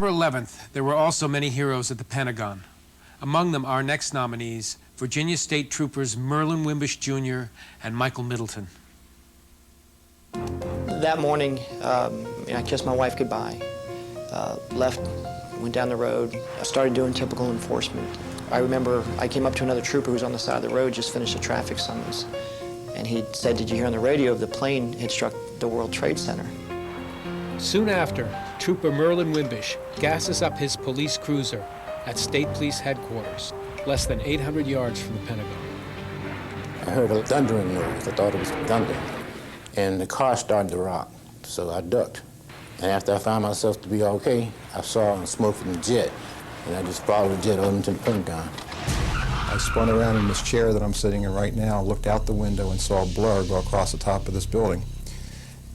September 11th, there were also many heroes at the Pentagon. Among them, our next nominees, Virginia State Troopers Merlin Wimbish Jr. and Michael Middleton. That morning, I kissed my wife goodbye, left, went down the road. I started doing typical enforcement. I remember I came up to another trooper who was on the side of the road, just finished a traffic summons. And he said, "Did you hear on the radio the plane had struck the World Trade Center?" Soon after, Trooper Merlin Wimbish gasses up his police cruiser at State Police Headquarters, less than 800 yards from the Pentagon. I heard a thundering noise. I thought it was thunder. And the car started to rock, so I ducked. And after I found myself to be okay, I saw smoke from the jet, and I just followed the jet over into the Pentagon. I spun around in this chair that I'm sitting in right now, looked out the window and saw a blur go across the top of this building.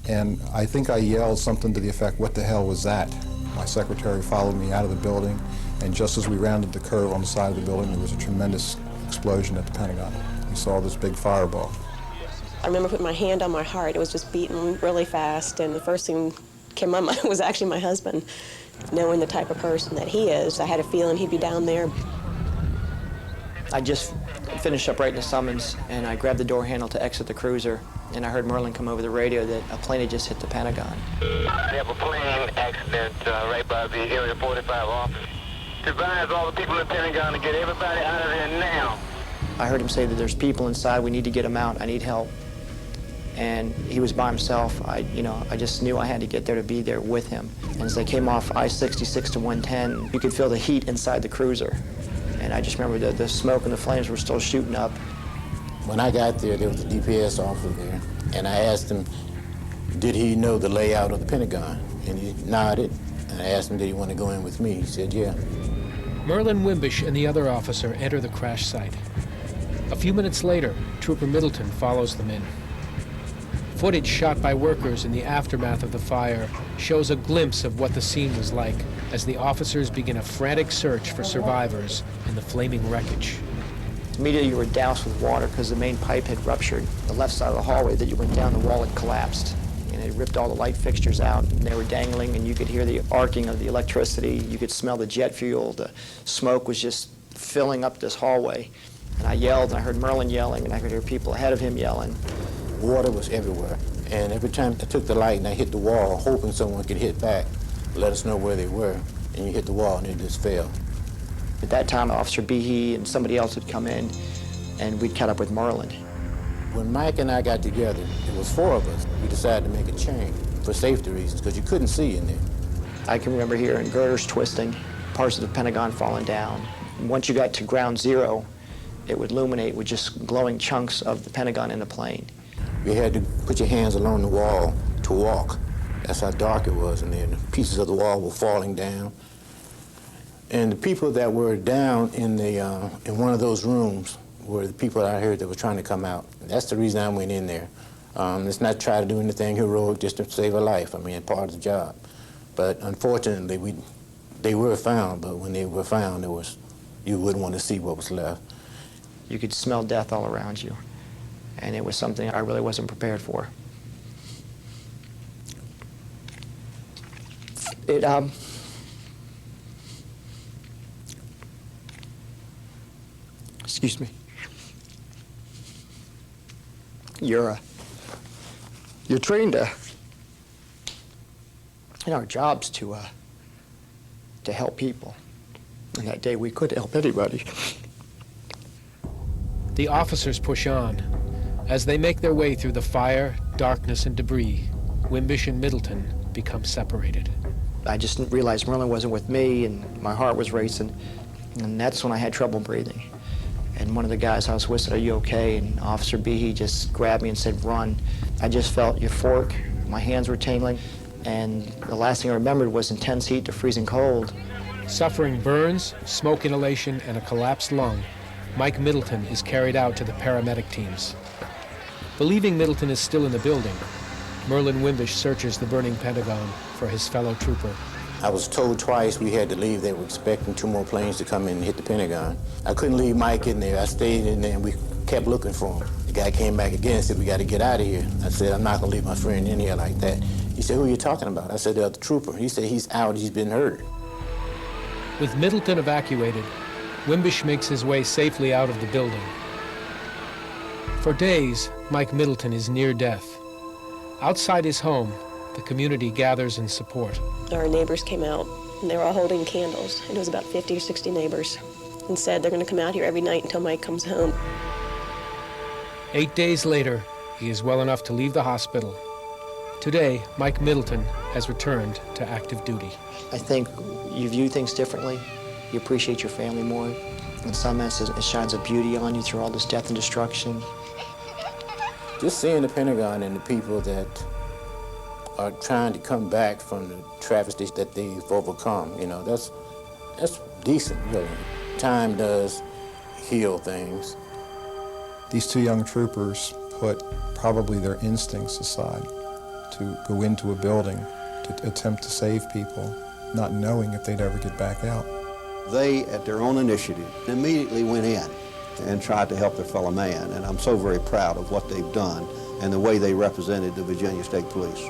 And I think I yelled something to the effect, "What the hell was that?" My secretary followed me out of the building, and just as we rounded the curve on the side of the building, there was a tremendous explosion at the Pentagon. We saw this big fireball. I remember putting my hand on my heart. It was just beating really fast, and the first thing came to my mind was actually my husband. Knowing the type of person that he is, I had a feeling he'd be down there. I just finished up writing the summons, and I grabbed the door handle to exit the cruiser, and I heard Merlin come over the radio that a plane had just hit the Pentagon. We have a plane accident right by the Area 45 office. Advise all the people in the Pentagon to get everybody out of there now. I heard him say that there's people inside, we need to get them out, I need help. And he was by himself. I just knew I had to get there to be there with him. And as they came off I-66 to 110, you could feel the heat inside the cruiser. And I just remember the smoke and the flames were still shooting up. When I got there was a DPS officer there, and I asked him, did he know the layout of the Pentagon? And he nodded, and I asked him, did he want to go in with me? He said, yeah. Merlin Wimbish and the other officer enter the crash site. A few minutes later, Trooper Middleton follows them in. Footage shot by workers in the aftermath of the fire shows a glimpse of what the scene was like as the officers begin a frantic search for survivors in the flaming wreckage. Immediately you were doused with water because the main pipe had ruptured. The left side of the hallway that you went down, the wall had collapsed. And it ripped all the light fixtures out, and they were dangling, and you could hear the arcing of the electricity. You could smell the jet fuel. The smoke was just filling up this hallway. And I yelled, and I heard Merlin yelling, and I could hear people ahead of him yelling. Water was everywhere, and every time I took the light and I hit the wall, hoping someone could hit back, let us know where they were, and you hit the wall and it just fell. At that time, Officer Behe and somebody else had come in, and we'd caught up with Merlin. When Mike and I got together, it was four of us. We decided to make a change for safety reasons, because you couldn't see in there. I can remember hearing girders twisting, parts of the Pentagon falling down. And once you got to ground zero, it would illuminate with just glowing chunks of the Pentagon in the plane. You had to put your hands along the wall to walk. That's how dark it was in there. The pieces of the wall were falling down. And the people that were down in one of those rooms were the people that I heard that were trying to come out. That's the reason I went in there. It's not try to do anything heroic just to save a life. I mean, it's part of the job. But unfortunately, they were found, but when they were found, you wouldn't want to see what was left. You could smell death all around you. And it was something I really wasn't prepared for. Excuse me. You're trained in our jobs to help people. And that day we could help anybody. The officers push on. As they make their way through the fire, darkness, and debris, Wimbish and Middleton become separated. I just realized Merlin wasn't with me, and my heart was racing, and that's when I had trouble breathing. And one of the guys I was with said, "Are you okay?" And Officer Behe just grabbed me and said, "Run." I just felt euphoric. My hands were tingling, and the last thing I remembered was intense heat to freezing cold. Suffering burns, smoke inhalation, and a collapsed lung, Mike Middleton is carried out to the paramedic teams. Believing Middleton is still in the building, Merlin Wimbish searches the burning Pentagon for his fellow trooper. I was told twice we had to leave. They were expecting 2 more planes to come in and hit the Pentagon. I couldn't leave Mike in there. I stayed in there, and we kept looking for him. The guy came back again and said, "We got to get out of here." I said, "I'm not going to leave my friend in here like that." He said, "Who are you talking about?" I said, "The other trooper." He said, "He's out. He's been hurt." With Middleton evacuated, Wimbish makes his way safely out of the building. For days, Mike Middleton is near death. Outside his home, the community gathers in support. Our neighbors came out, and they were all holding candles. And it was about 50 or 60 neighbors, and said they're going to come out here every night until Mike comes home. 8 days later, he is well enough to leave the hospital. Today, Mike Middleton has returned to active duty. I think you view things differently. You appreciate your family more. In some instances, it shines a beauty on you through all this death and destruction. Just seeing the Pentagon and the people that are trying to come back from the travesties that they've overcome, you know, that's decent, really. Time does heal things. These two young troopers put probably their instincts aside to go into a building to attempt to save people, not knowing if they'd ever get back out. They, at their own initiative, immediately went in and tried to help their fellow man, and I'm so very proud of what they've done and the way they represented the Virginia State Police.